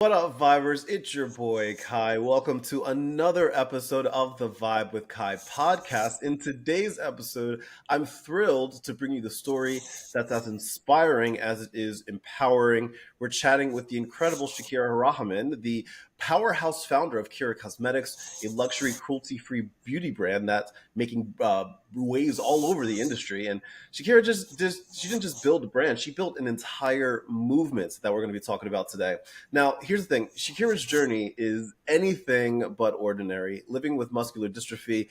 What up, Vibers? It's your boy Kai. Welcome to another episode of the Vibe with Kai podcast. In today's episode, I'm thrilled to bring you the story that's as inspiring as it is empowering. We're chatting with the incredible Shakiira Rahaman, the powerhouse founder of Kira Cosmetics, a luxury cruelty-free beauty brand that's making waves all over the industry. And Shakira just she didn't just build a brand; she built an entire movement that we're going to be talking about today. Now, here's the thing: Shakira's journey is anything but ordinary. Living with muscular dystrophy,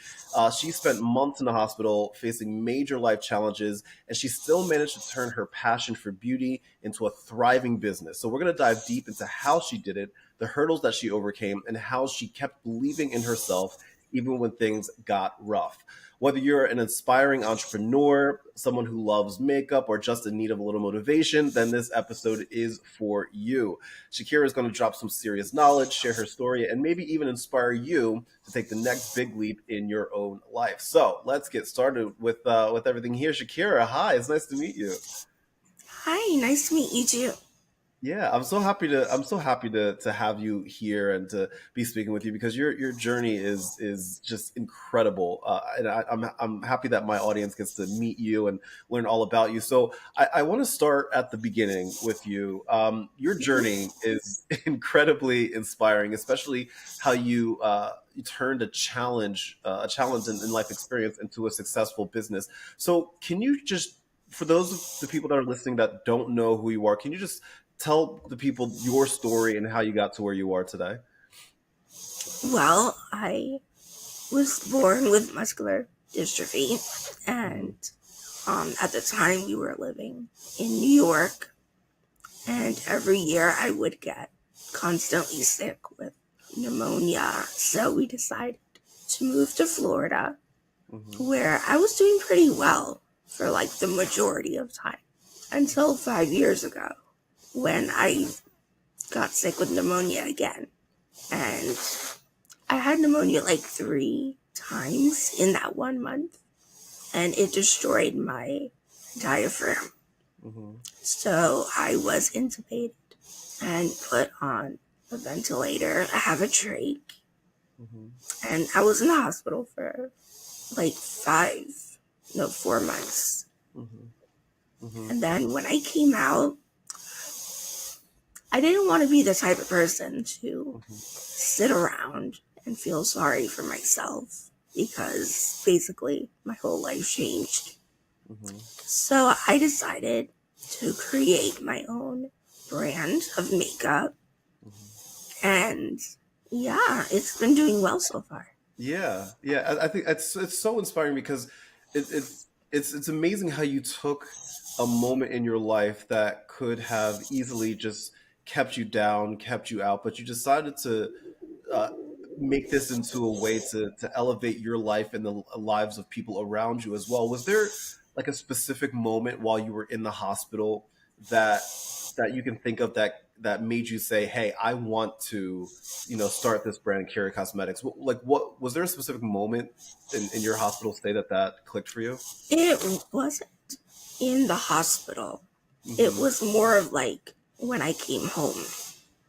she spent months in the hospital facing major life challenges, and she still managed to turn her passion for beauty into a thriving business. So, we're going to dive deep into how she did it, the hurdles that she overcame, and how she kept believing in herself even when things got rough. Whether you're an inspiring entrepreneur, someone who loves makeup, or just in need of a little motivation, then this episode is for you. Shakira is going to drop some serious knowledge, share her story, and maybe even inspire you to take the next big leap in your own life. So let's get started with everything here. Shakira, hi, it's nice to meet you. Hi, nice to meet you too. Yeah, I'm so happy to have you here and to be speaking with you because your journey is just incredible, and I'm happy that my audience gets to meet you and learn all about you. So I want to start at the beginning with you. Your journey is incredibly inspiring, especially how you turned a challenge in life experience into a successful business. So can you just, for those of the people that are listening that don't know who you are, can you just tell the people your story and how you got to where you are today? Well, I was born with muscular dystrophy, Hmm. and at the time we were living in New York, and every year I would get constantly sick with pneumonia. So we decided to move to Florida, Hmm. where I was doing pretty well for like the majority of time until 5 years ago when I got sick with pneumonia again. And I had pneumonia like 3 times in that 1 month, and it destroyed my diaphragm. Hmm. So I was intubated and put on a ventilator. I have a trach, Hmm. and I was in the hospital for like 4 months. Hmm. Hmm. And then when I came out, I didn't want to be the type of person to Hmm. sit around and feel sorry for myself because basically my whole life changed. Hmm. So I decided to create my own brand of makeup, Hmm. and yeah, it's been doing well so far. Yeah, yeah. I think it's so inspiring because it's amazing how you took a moment in your life that could have easily just kept you down, kept you out, but you decided to uh, make this into a way to elevate your life and the lives of people around you as well. Was there like a specific moment while you were in the hospital that you can think of that made you say, "Hey, I want to, start this brand, Kira Cosmetics"? Like, what was there a specific moment in your hospital stay that clicked for you? It wasn't in the hospital, it Mm-hmm. was more of like when I came home,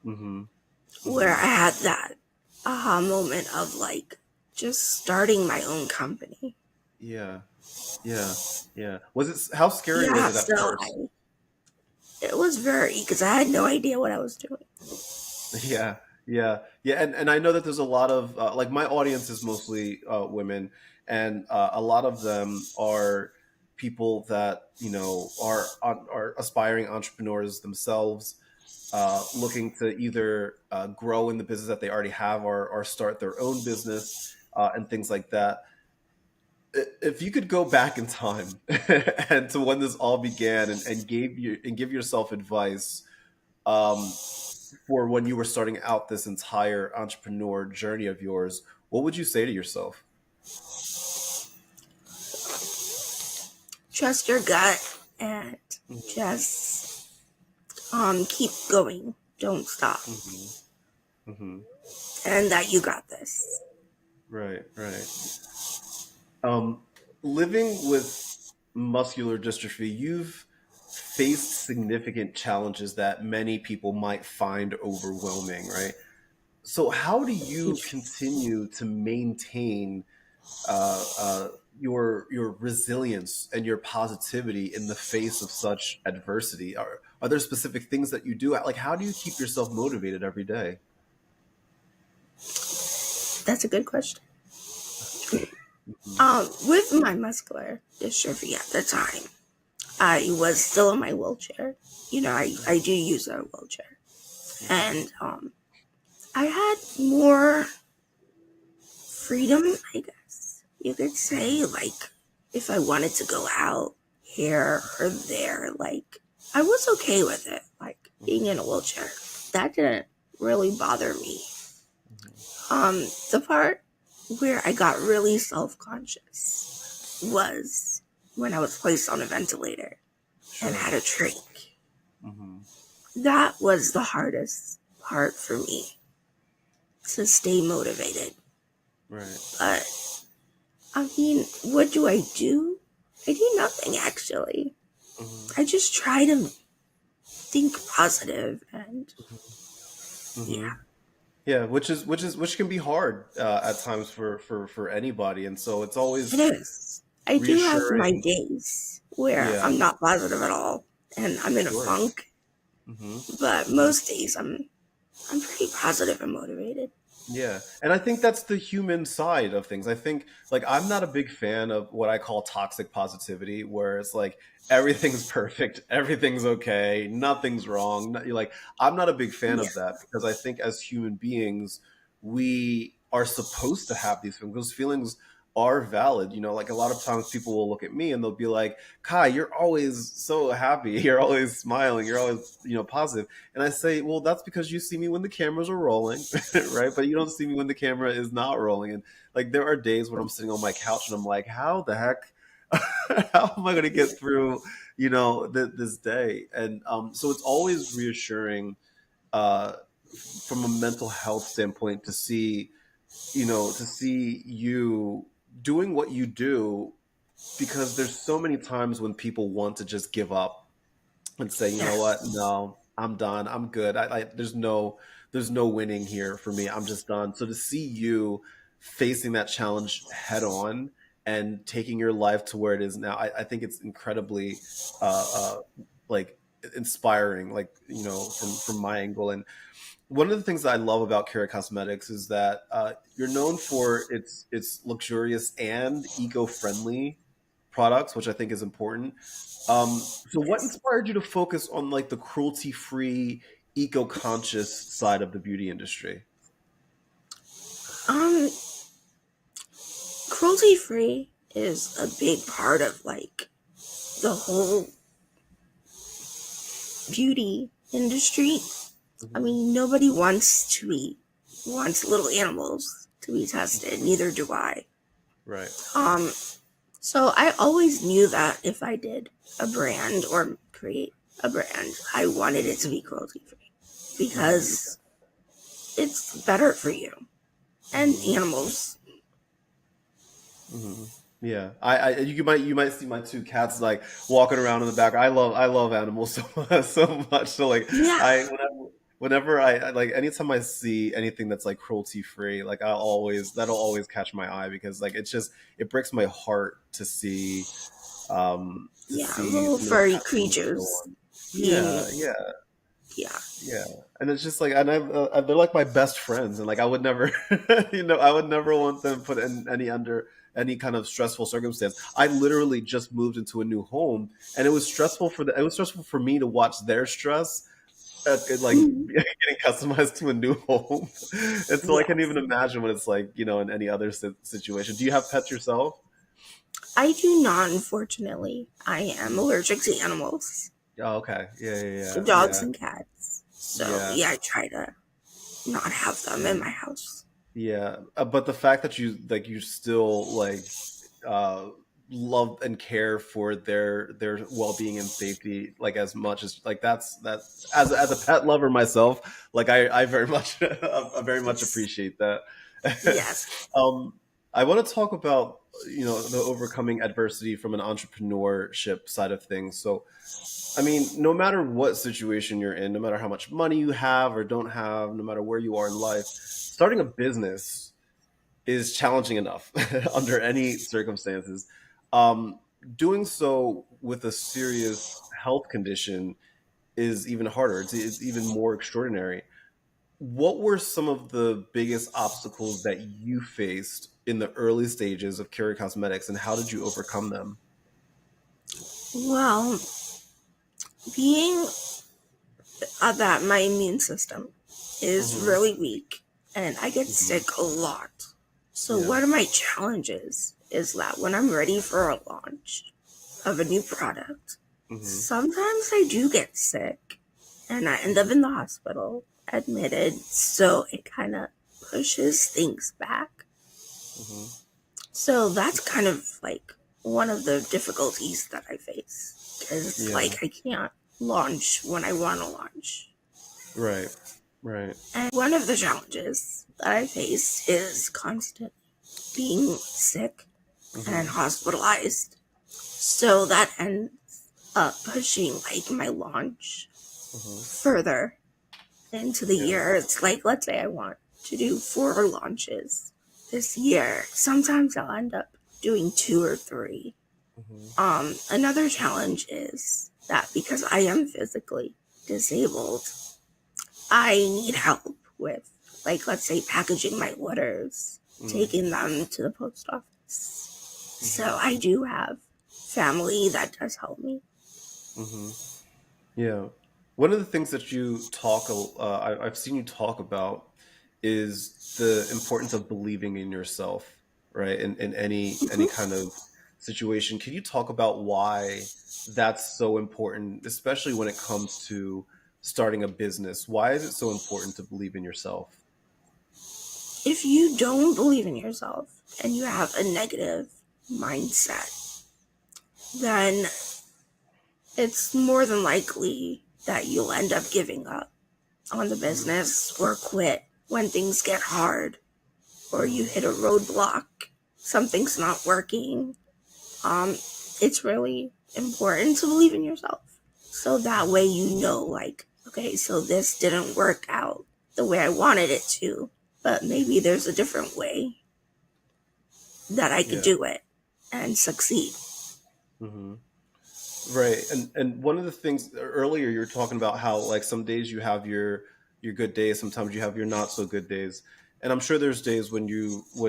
Mm-hmm. where Mm-hmm. I had that aha moment of like just starting my own company. Yeah. Yeah. Yeah. Was it how scary was Yeah, it at so first? it was very, because I had no idea what I was doing. Yeah, yeah, yeah, and I know that there's a lot of like my audience is mostly women, and a lot of them are people that are aspiring entrepreneurs themselves, looking to either grow in the business that they already have or start their own business and things like that. If you could go back in time and to when this all began and give yourself advice. Um, for when you were starting out this entire entrepreneur journey of yours, what would you say to yourself? Trust your gut and Hmm. just keep going. Don't stop. Hmm. Hmm. And that you got this. Right, right. Um, Living with muscular dystrophy, you've faced significant challenges that many people might find overwhelming, right? So, how do you continue to maintain uh, uh, your resilience and your positivity in the face of such adversity? Are there specific things that you do? Like, how do you keep yourself motivated every day? That's a good question. Mhm. With my muscular dystrophy at the time, I was still in my wheelchair. I do use a wheelchair. And I had more freedom, I guess you could say. Like, if I wanted to go out here or there, like, I was okay with it. Like, being in a wheelchair, that didn't really bother me. The part where I got really self-conscious was when I was placed on a ventilator and Sure. had a trach. Hmm. That was the hardest part for me, to stay motivated. Right. But I mean, what do? I do nothing, actually. Hmm. I just try to think positive, and Hmm. yeah, Yeah, which can be hard at times for anybody, and so it's it always is. I do have my reassuring. days where Yeah, I'm not positive at all and I'm in a sure. funk, Hmm. but Hmm. most days I'm pretty positive and motivated. Yeah, and I think that's the human side of things. I think like I'm not a big fan of what I call toxic positivity, where it's like everything's perfect, everything's okay, nothing's wrong. You're like I'm not a big fan Yeah. of that because I think as human beings we are supposed to have these feelings. Those feelings are valid. Like a lot of times people will look at me and they'll be like, "Kai, you're always so happy. You're always smiling. You're always positive." And I say, well, that's because you see me when the cameras are rolling, right? But you don't see me when the camera is not rolling. And like, there are days when I'm sitting on my couch and I'm like, how the heck, how am I going to get through, this day? And so it's always reassuring uh, from a mental health standpoint to see you doing what you do because there's so many times when people want to just give up and say, you know what, Yes. no, I'm done, I'm good. There's no winning here for me. I'm just done. So to see you facing that challenge head on and taking your life to where it is now, I think it's incredibly like inspiring, like from my angle. And one of the things that I love about Kara Cosmetics is that you're known for its luxurious and eco-friendly products, which I think is important. So what Yes. inspired you to focus on like the cruelty-free, eco-conscious side of the beauty industry? Um, Cruelty free is a big part of like the whole beauty industry. I Hmm. mean, nobody wants little animals to be tested. Neither do I. Right. Um, so I always knew that if I did a brand or create a brand, I wanted it to be cruelty free Hmm. because it's better for you and Hmm. animals. Hmm. Yeah, you might see my two cats like walking around in the back. I love animals so much. So like Yeah, whenever I like anytime I see anything that's like cruelty free, like that'll always catch my eye because like it breaks my heart to yeah, see little some of the furry cats and so creatures on. being, Yeah, yeah. yeah, Yeah, and it's just like, and they're like my best friends, and like I would never, I would never want them put in under any kind of stressful circumstance. I literally just moved into a new home, and it was stressful for me to watch their stress, like mm, getting customized to a new home, and so I can't even yes. imagine what it's like, in any other situation. Do you have pets yourself? I do not, unfortunately. I am allergic to animals, Oh, okay, yeah, yeah, dogs yeah, and cats. So yeah, yeah, I try to not have them in yeah. my house. Yeah, but the fact that you still like uh love and care for their well-being and safety like as much as like that as a pet lover myself, like I very much I very much appreciate that. Yes. um I want to talk about the overcoming adversity from an entrepreneurship side of things. So, I mean, no matter what situation you're in, no matter how much money you have or don't have, no matter where you are in life, starting a business is challenging enough under any circumstances. Um, Doing so with a serious health condition is even harder. It's even more extraordinary. What were some of the biggest obstacles that you faced in the early stages of Curie Cosmetics, and how did you overcome them? Well, being that my immune system is Hmm. really weak and I get Hmm. sick a lot. So, Yeah. one of my challenges is that when I'm ready for a launch of a new product, Hmm. sometimes I do get sick and I end up in the hospital admitted. So, it kind of pushes things back. Hmm. So, that's kind of like one of the difficulties that I face because it's Yeah. like I can't launch when I want to launch. Right. Right. And one of the challenges that I face is constant being sick and Hmm. hospitalized. So that ends up pushing like my launch Hmm. further into the Yeah. year. It's like, let's say I want to do 4 launches this year. Sometimes I'll end up doing 2 or 3. Hmm. Another challenge is that because I am physically disabled, I need help with, like, let's say, packaging my orders, Hmm. taking them to the post office. Hmm. So I do have family that does help me. Hmm. Yeah. One of the things that I've seen you talk about is the importance of believing in yourself, right? In any Mhm. kind of situation. Can you talk about why that's so important, especially when it comes to starting a business? Why is it so important to believe in yourself? If you don't believe in yourself and you have a negative mindset, then it's more than likely that you'll end up giving up on the Hmm. business or quit when things get hard or you Hmm. hit a roadblock, something's not working. Um, it's really important to believe in yourself. So that way you know, like, okay, so this didn't work out the way I wanted it to, but maybe there's a different way that I could Yeah. do it and succeed. Hmm. Right. And one of the things earlier you were talking about how like some days you have your good days, sometimes you have your not so good days. And I'm sure there's days when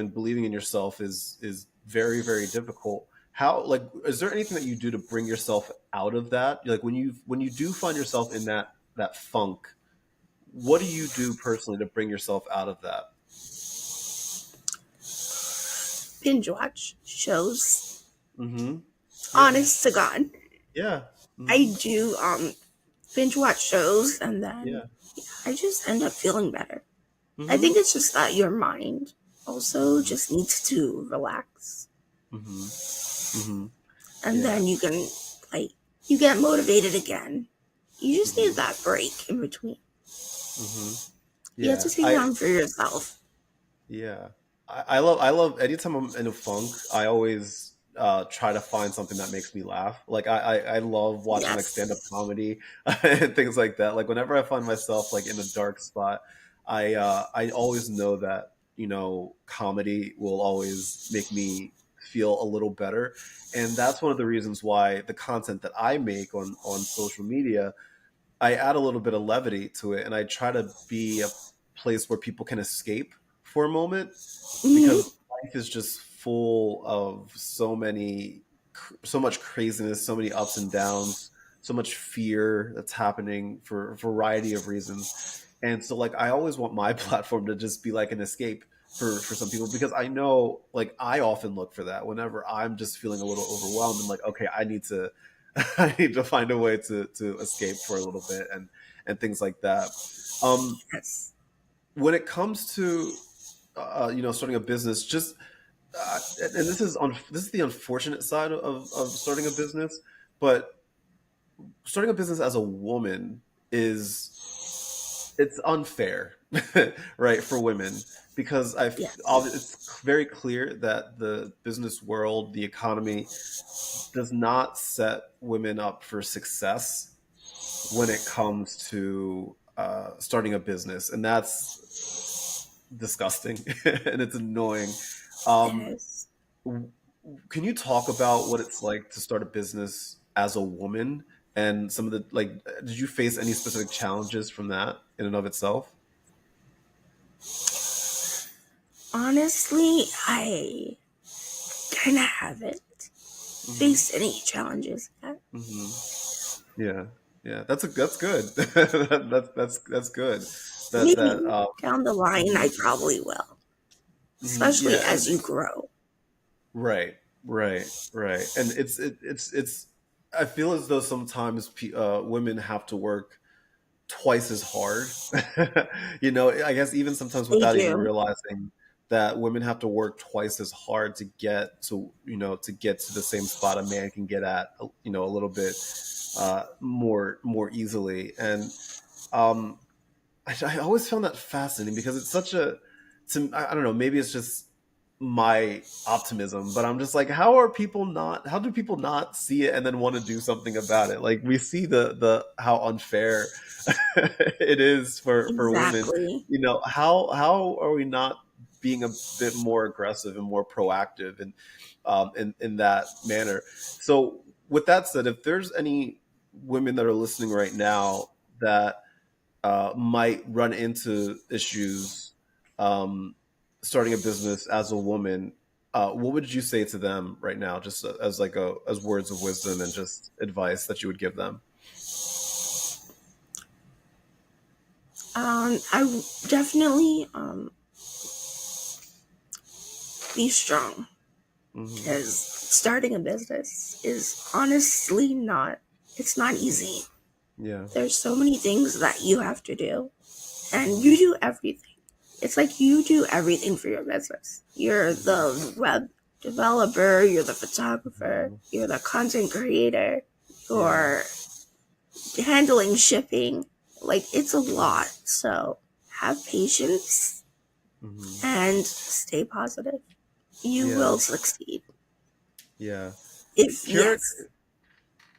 believing in yourself is very, very difficult. How like is there anything that you do to bring yourself out of that? Like when you do find yourself in that funk, what do you do personally to bring yourself out of that? Binge watch shows. Mhm. Yeah. Honest to God. Yeah. I Mhm. do binge watch shows and then Yeah. I just end up feeling better. I think Mhm. it's just that your mind also Mhm. just needs to relax. Mhm. Mhm. And Yeah. then you can, like, you get motivated again. You just need Mhm. that break in between. Mhm. You have to Yeah. take time for yourself. Yeah. I love anytime I'm in a funk, I always try to find something that makes me laugh. Like I love watching like stand-up Yes. comedy and things like that. Like whenever I find myself like in a dark spot, I always know that, comedy will always make me feel a little better. And that's one of the reasons why the content that I make on social media, I add a little bit of levity to it, and I try to be a place where people can escape for a moment, Hmm. because life is just full of so much craziness, so many ups and downs, so much fear that's happening for a variety of reasons. And so like I always want my platform to just be like an escape for some people, because I know like I often look for that whenever I'm just feeling a little overwhelmed and like, okay, I need to I need to find a way to escape for a little bit and things like that. Um, Yes. when it comes to starting a business, just and this is the unfortunate side of starting a business, but starting a business as a woman is it's unfair, right, for women because Yes. it's very clear that the business world, the economy, does not set women up for success when it comes to starting a business, and that's disgusting and it's annoying. It Um, is. can you talk about what it's like to start a business as a woman and some of the like? Did you face any specific challenges from that in and of itself? Honestly, I kind of haven't Hmm. faced any challenges yet. Hmm. Yeah, yeah, that's good. That's good. That Maybe down the line, I mhm, probably will, especially yeah, and as you grow. right, right, and it's. I feel as though sometimes women have to work twice as hard. I guess even sometimes They without even do. realizing that women have to work twice as hard to get to the same spot a man can get at, a little bit more easily. And um, I always found that fascinating because it's such a, I don't know, maybe it's just my optimism, but I'm just like, how do people not see it and then want to do something about it? Like we see the how unfair it is for women. Exactly. How are we not being a bit more aggressive and more proactive in that manner? So with that said, if there's any women that are listening right now that might run into issues um, starting a business as a woman, what would you say to them right now, just as like as words of wisdom and just advice that you would give them? I definitely be strong Hmm. because starting a business is honestly not. It's not easy. Yeah. There's so many things that you have to do, and Hmm. you do everything. It's like you do everything for your business. You're Hmm. the web developer, you're the photographer, Hmm. you're the content creator, Yeah. you're handling shipping. Like, it's a Hmm. lot. So, have patience Hmm. and stay positive. You Yeah. will succeed. Yeah. If Keurig yes,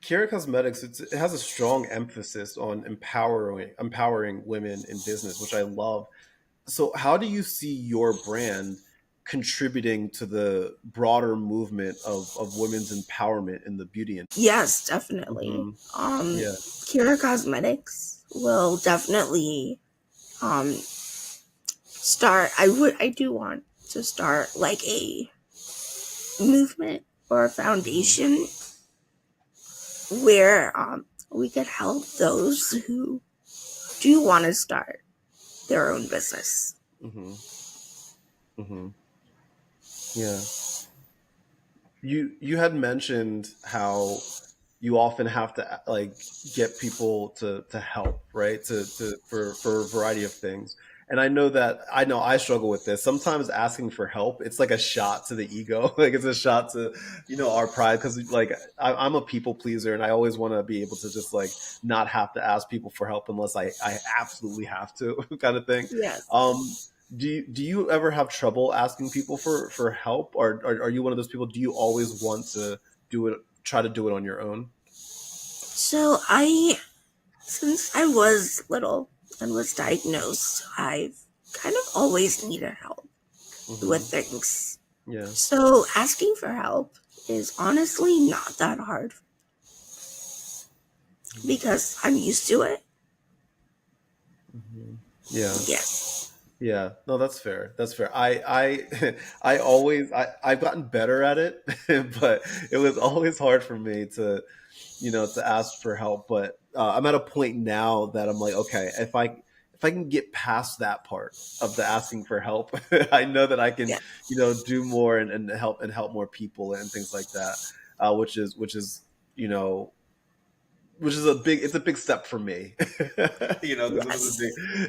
Keurig Cosmetics, it has a strong emphasis on empowering women in business, which I love. So, how do you see your brand contributing to the broader movement of women's empowerment in the beauty industry? yes, definitely. Hmm. Yeah. Kira Cosmetics will definitely um I do want to start like a movement or a Hmm. foundation where we could help those who do want to start their own business. Hmm. Hmm. Yeah. You had mentioned how you often have to like get people to help, right, for a variety of things. And I know I struggle with this sometimes. Asking for help, it's like a shot to the ego. Like it's a shot to our pride, because like I'm a people pleaser and I always want to be able to just like not have to ask people for help unless I absolutely have to kind of thing. Yes. um do you ever have trouble asking people for help, or are you one of those people? Do you always want to try to do it on your own? So since I was little and was diagnosed, I've kind of always needed help with Hmm. things. Yeah. So asking for help is honestly not that hard because I'm used to it. Hmm. Yeah. Yes. Yeah. No, that's fair. That's fair. I always I've gotten better at it, but it was always hard for me to ask for help. But I'm at a point now that I'm like, okay, if I can get past that part of the asking for help, I know that I can, Yeah. do more and help more people and things like that, which is you know which is it's a big step for me, because Yes.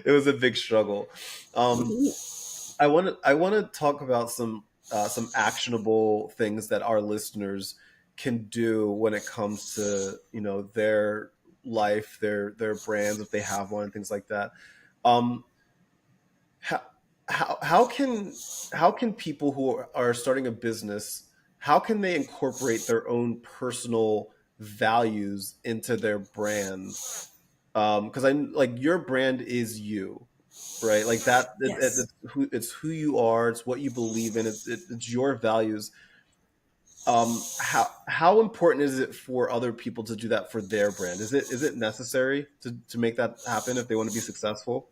it was a big struggle. Um, Mhm. I want to talk about some actionable things that our listeners can do when it comes to their life, their brands, if they have one, and things like that. Um, how how can people who are starting a business, how can they incorporate their own personal values into their brand? Because I like your brand is you, right? Like that, Yes. it's who you are. It's what you believe in. It's your values. How important is it for other people to do that for their brand? Is it necessary to make that happen if they want to be successful?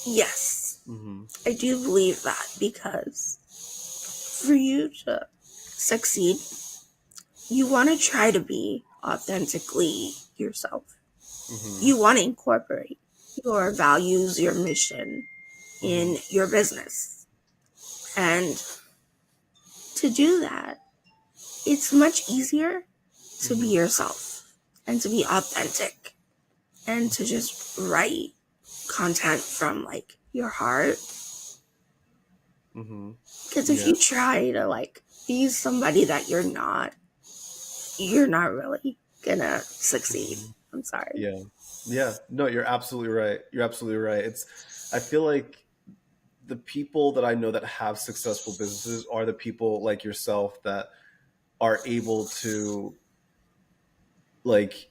Yes. Hmm. I do believe that because for you to succeed, you want to try to be authentically yourself. Hmm. You want to incorporate your values, your mission Hmm. in your business. And to do that, it's much easier to be Hmm. yourself and to be authentic and to just write content from like your heart. Hmm. Because if Yeah. you try to like be somebody that you're not really gonna succeed. Hmm. I'm sorry. Yeah. Yeah. No, you're absolutely right. You're absolutely right. I feel like the people that I know that have successful businesses are the people like yourself that are able to like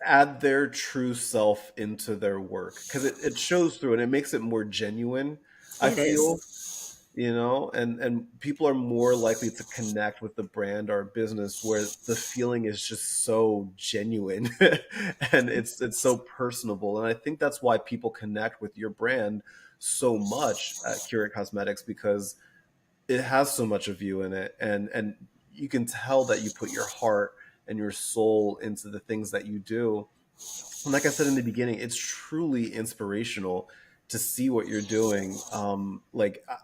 add their true self into their work because it shows through and it makes it more genuine, I It feel, is. and people are more likely to connect with the brand or business where the feeling is just so genuine and it's so personable. And I think that's why people connect with your brand so much at Curate Cosmetics, because it has so much of you in it, and you can tell that you put your heart and your soul into the things that you do. And like I said in the beginning, it's truly inspirational to see what you're doing.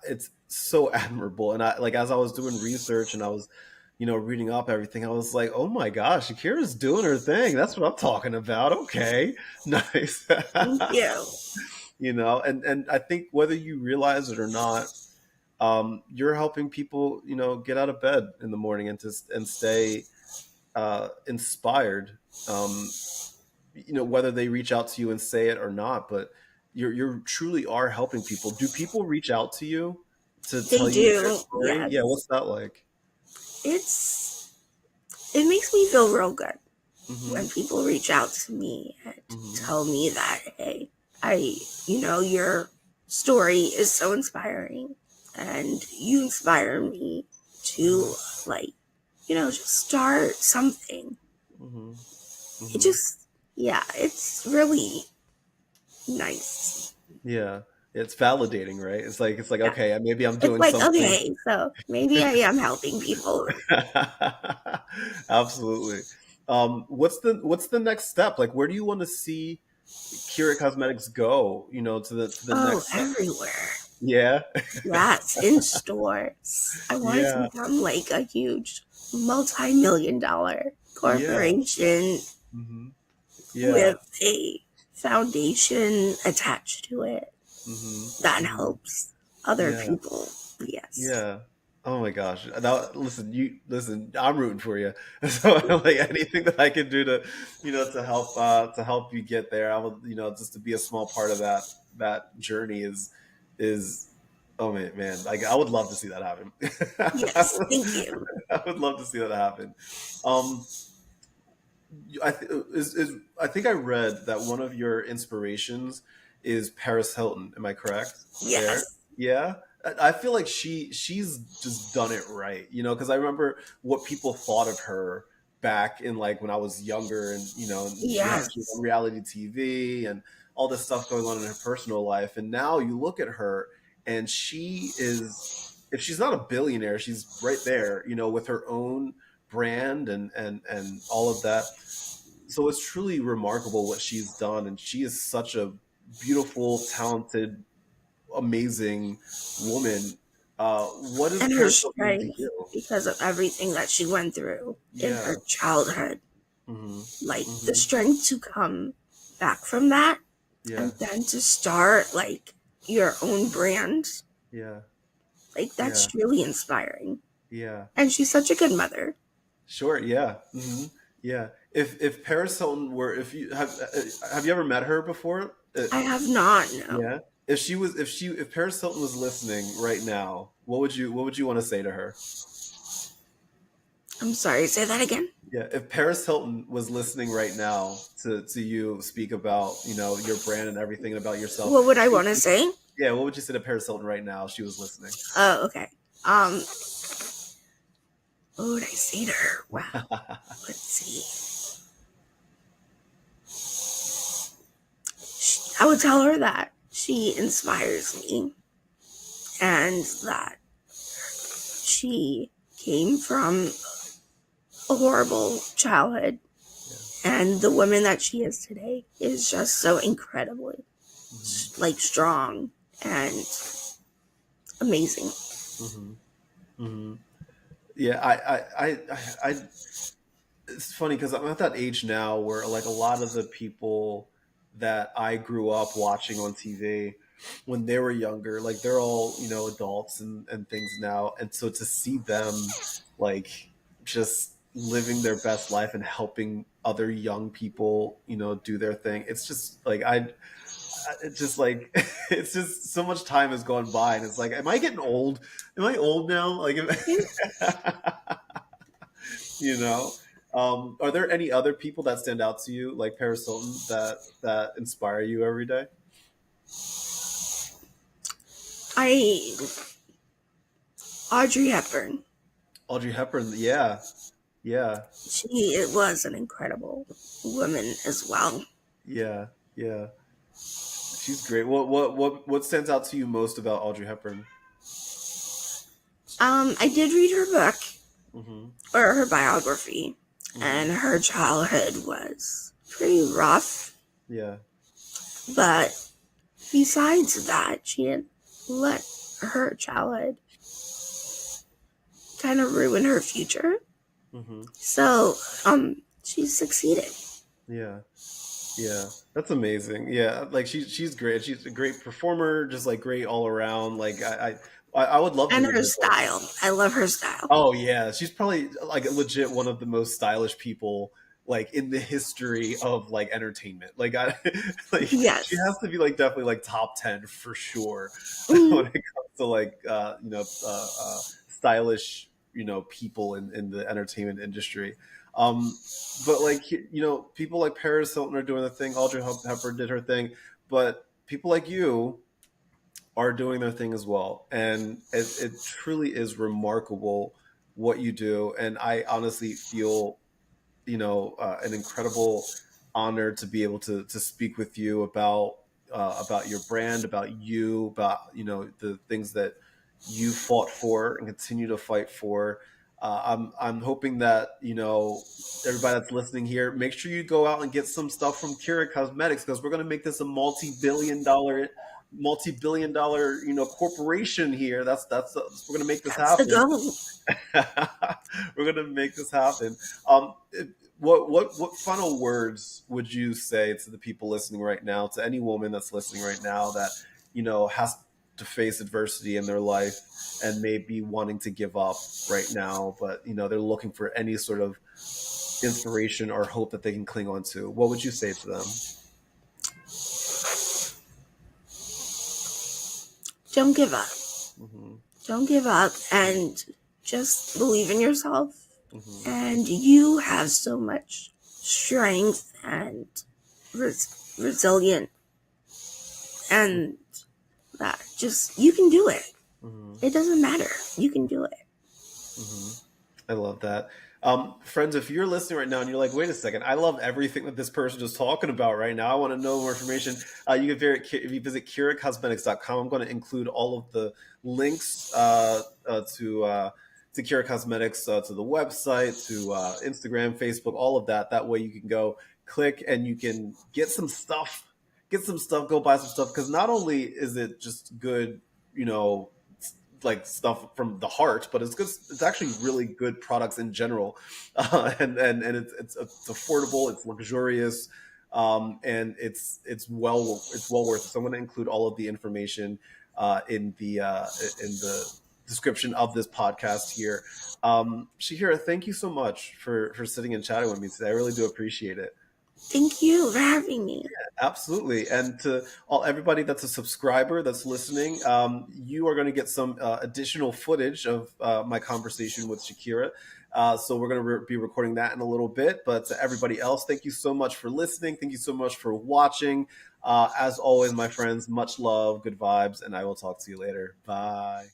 It's so admirable. And I like as I was doing research and I was, reading up everything, I was like, oh my gosh, Shakira's doing her thing. That's what I'm talking about. Okay, nice. Thank you. And I think whether you realize it or not, you're helping people, get out of bed in the morning and stay inspired. Whether they reach out to you and say it or not, but you're truly are helping people. Do people reach out to you to They tell you their do. story? Yeah, Yes. what's that like? It's it makes me feel real good Hmm. when people reach out to me and Hmm. tell me that, hey, your story is so inspiring and you inspire me Hmm. to like, just start something. Hmm. It Hmm. just, yeah, it's really nice. Yeah, it's validating, right? It's like Yeah. okay, maybe I'm It's doing like, something. okay, so maybe I am helping people. Absolutely. What's the next step? Like, where do you want to see Keurig Cosmetics go? To the Oh, next step. everywhere. Yeah. Yes, in stores. I want it to Yeah. become like a huge multi-million dollar Yeah. corporation Hmm. Yeah. with a foundation attached to it Hmm. that Hmm. helps other Yeah. people. Yes. Yeah. Oh my gosh. Now, listen, I'm rooting for you. So like anything that I can do to help you get there, I would, just to be a small part of that journey is oh man, like I would love to see that happen. Yes. Thank you. I would love to see that happen. Um I think I read that one of your inspirations is Paris Hilton. Am I correct there? Yes. Yeah. I feel like she's just done it right, because I remember what people thought of her back in like when I was younger, and and she was on Yes. reality TV and all this stuff going on in her personal life, and now you look at her and she is, if she's not a billionaire, she's right there, with her own brand and all of that. So it's truly remarkable what she's done, and she is such a beautiful, talented, amazing woman. What does And her Paris Hilton mean to strength you? because of everything that she went through in Yeah. her childhood. Hmm. Like the Hmm. strength to come back from that Yeah. and then to start like your own brand, Yeah. like Yeah. that's really inspiring. Yeah. And she's such a good mother. Sure. Yeah. Hmm. Yeah. if Paris Hilton were, if you have you ever met her before? I have not, no. Yeah. If Paris Hilton was listening right now, what would you want to say to her? I'm sorry, say that again. Yeah, if Paris Hilton was listening right now to you speak about, your brand and everything and about yourself, What would I want to say? yeah, what would you say to Paris Hilton right now if she was listening? Oh, okay. What would I say to her? Wow. Let's see. I would tell her that she inspires me and that she came from a horrible childhood, and the woman that she is today is just so incredibly like strong and amazing. Yeah, I it's funny because I'm at that age now where like a lot of the people that I grew up watching on TV when they were younger, like they're all, adults and things now. And so to see them like just living their best life and helping other young people, do their thing, it's just like it's just like it's just so much time has gone by and it's like, am I getting old? Am I old now? Like you know are there any other people that stand out to you like Paris Hilton that inspire you every day? I Audrey Hepburn. Audrey Hepburn, yeah, yeah, She was an incredible woman as well. yeah, yeah, she's great. What stands out to you most about Audrey Hepburn? I did read her book Hmm. or her biography, and her childhood was pretty rough. Yeah. But besides that, she didn't let her childhood kind of ruin her future. Hmm. So, she succeeded. Yeah. Yeah, that's amazing. Yeah, like she's great. She's a great performer, just like great all around. Like I would love to And meet her her. style. I love her style. Oh yeah, she's probably like legit one of the most stylish people like in the history of like entertainment. Like I like she Yes. has to be like definitely like top 10 for sure Mm-hmm. when it comes to like stylish, people in the entertainment industry. Um but like people like Paris Hilton are doing the thing, Audrey Hepburn did her thing, but people like you are doing their thing as well. And it truly is remarkable what you do. And I honestly feel, an incredible honor to be able to speak with you about your brand, about you, about, the things that you fought for and continue to fight for. I'm hoping that, everybody that's listening here, make sure you go out and get some stuff from Kira Cosmetics because we're going to make this a multi-billion dollar corporation here. We're gonna make this That's the happen. goal. We're gonna make this happen. What final words would you say to the people listening right now, to any woman that's listening right now that has to face adversity in their life and may be wanting to give up right now, but they're looking for any sort of inspiration or hope that they can cling on to? What would you say to them? Don't give up. Hmm. Don't give up and just believe in yourself. Hmm. And you have so much strength and resilient, and that just, you can do it. Hmm. It doesn't matter. You can do it. Hmm. I love that. Friends, if you're listening right now and you're like, wait a second, I love everything that this person is talking about right now, I want to know more information. You can if you visit kiracosmetics.com, I'm going to include all of the links to Kira Cosmetics, to the website, to Instagram, Facebook, all of that. That way you can go click and you can get some stuff, go buy some stuff. Because not only is it just good, like stuff from the heart, but it's good. It's actually really good products in general, and it's affordable, it's luxurious, and it's well worth it. So I'm going to include all of the information in the description of this podcast here. Shakiira, thank you so much for sitting and chatting with me today. I really do appreciate it. Thank you for having me. Absolutely. And to everybody that's a subscriber that's listening, you are going to get some additional footage of my conversation with Shakiira. So we're going to be recording that in a little bit. But to everybody else, thank you so much for listening. Thank you so much for watching. As always, my friends, much love, good vibes, and I will talk to you later. Bye.